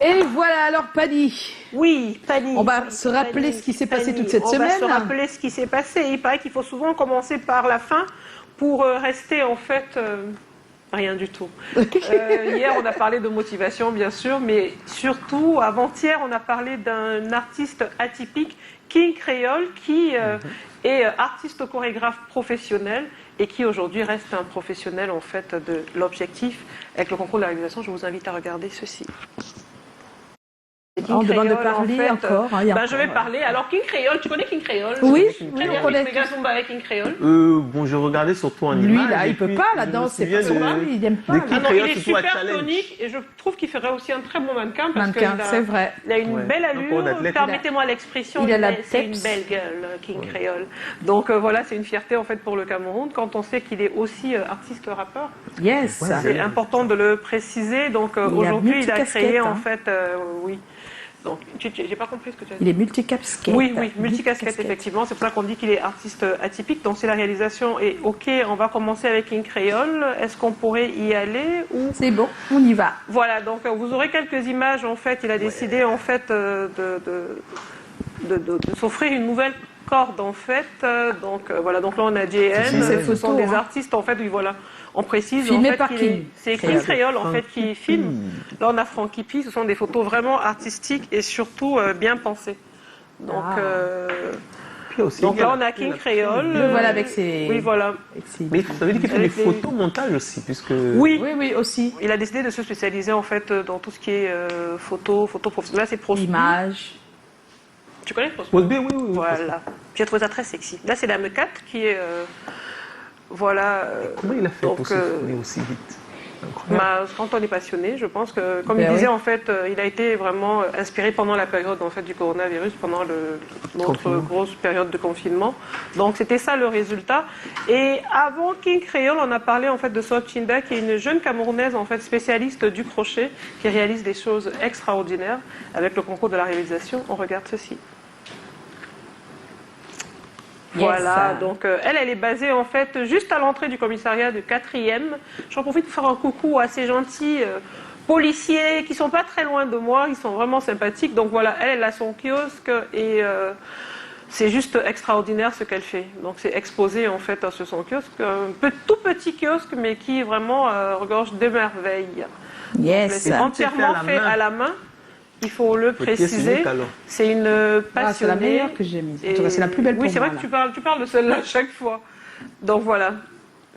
Et voilà, alors Pani. Oui, Pani. On va se rappeler ce qui s'est passé toute cette semaine. On va se rappeler ce qui s'est passé. Il paraît qu'il faut souvent commencer par la fin pour rester en fait rien du tout. Hier, on a parlé de motivation, bien sûr, mais surtout, avant-hier, on a parlé d'un artiste atypique, King Creole, qui est artiste chorégraphe professionnel et qui aujourd'hui reste un professionnel en fait de l'objectif. Avec le concours de la réalisation, je vous invite à regarder ceci. On demande de parler en fait, encore. Je vais parler. Alors, King Creole, tu connais King Creole? Oui, on connaît. Zumba avec King Creole. Bon, je regardais surtout en image. Lui, là, il peut pas, là-dedans, c'est pas son âme, il n'aime pas. Ah non, il est super tonique et je trouve qu'il ferait aussi un très bon mannequin parce c'est vrai. Il a une belle allure. Permettez-moi l'expression, c'est une belle gueule, King Creole. Donc voilà, c'est une fierté en fait pour le Cameroun quand on sait qu'il est aussi artiste rappeur. Yes. C'est important de le préciser. Donc aujourd'hui, il a créé en fait, oui. Donc, j'ai pas compris ce que tu as dit. Il est multicasquette. Oui, multicasquette, effectivement. C'est pour ça qu'on dit qu'il est artiste atypique. Donc, si la réalisation est OK, on va commencer avec King Creole. Est-ce qu'on pourrait y aller ou... C'est bon, on y va. Voilà, donc vous aurez quelques images. En fait, il a décidé en fait de s'offrir une nouvelle corde en fait. Donc voilà, donc là on a JN. Ce sont des artistes en fait. Oui, voilà. On précise filmé en fait par King. C'est King Creole en fait qui filme. Là on a Frankie P. Ce sont des photos vraiment artistiques et surtout bien pensées. Donc, donc là on a King Creole. Voilà avec ses. Oui voilà. Mais ça veut dire qu'il fait des photomontages aussi puisque. Oui aussi. Il a décidé de se spécialiser en fait dans tout ce qui est photo professionnelle. Là c'est Prosby. Image. Tu connais Prosby? Oui. Voilà. J'ai trouvé ça très sexy. Là c'est la M4 qui est. Voilà. Comment il a fait pour se tourner aussi vite? Quand on est passionné, je pense que, comme il disait, en fait, il a été vraiment inspiré pendant la période en fait, du coronavirus, pendant notre grosse période de confinement. Donc, c'était ça le résultat. Et avant King Creole, on a parlé en fait de Soap Chinda, qui est une jeune Camerounaise en fait spécialiste du crochet, qui réalise des choses extraordinaires avec le concours de la réalisation. On regarde ceci. Voilà, donc elle est basée en fait juste à l'entrée du commissariat de 4e. J'en profite pour faire un coucou à ces gentils policiers qui sont pas très loin de moi, ils sont vraiment sympathiques. Donc voilà, elle a son kiosque et c'est juste extraordinaire ce qu'elle fait. Donc c'est exposé en fait à son kiosque, un tout petit kiosque mais qui vraiment regorge de merveilles. Yes. C'est entièrement fait à la main. Il faut le préciser. C'est une passionnée. C'est la meilleure que j'ai mise. C'est la plus belle pour moi. Oui, c'est vrai que tu parles de celle-là à chaque fois. Donc voilà,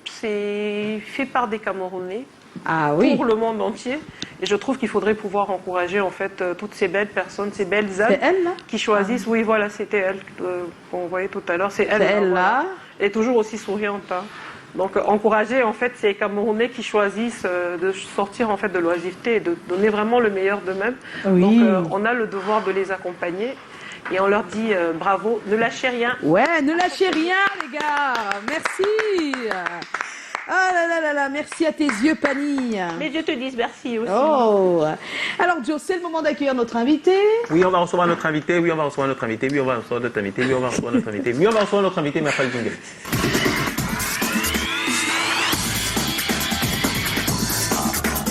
c'est fait par des Camerounais pour le monde entier. Et je trouve qu'il faudrait pouvoir encourager en fait toutes ces belles personnes, ces belles âmes qui choisissent. Oui, voilà, c'était elle qu'on voyait tout à l'heure. C'est elle. Elle là. Elle est toujours aussi souriante. Donc encourager en fait ces Camerounais qui choisissent de sortir en fait de l'oisiveté et de donner vraiment le meilleur d'eux-mêmes. Oui. Donc on a le devoir de les accompagner et on leur dit bravo, ne lâchez rien. Ouais, ne lâchez rien les gars. Merci. Ah là, merci à tes yeux, Pani. Mais Dieu te dise merci aussi. Oh. Alors Joe, c'est le moment d'accueillir notre invité. Oui, on va recevoir notre invité. Oui, on va recevoir notre invité. Oui, on va recevoir notre invité. Oui, on va recevoir notre invité. Oui, on va recevoir notre invité, mais pas le jingle.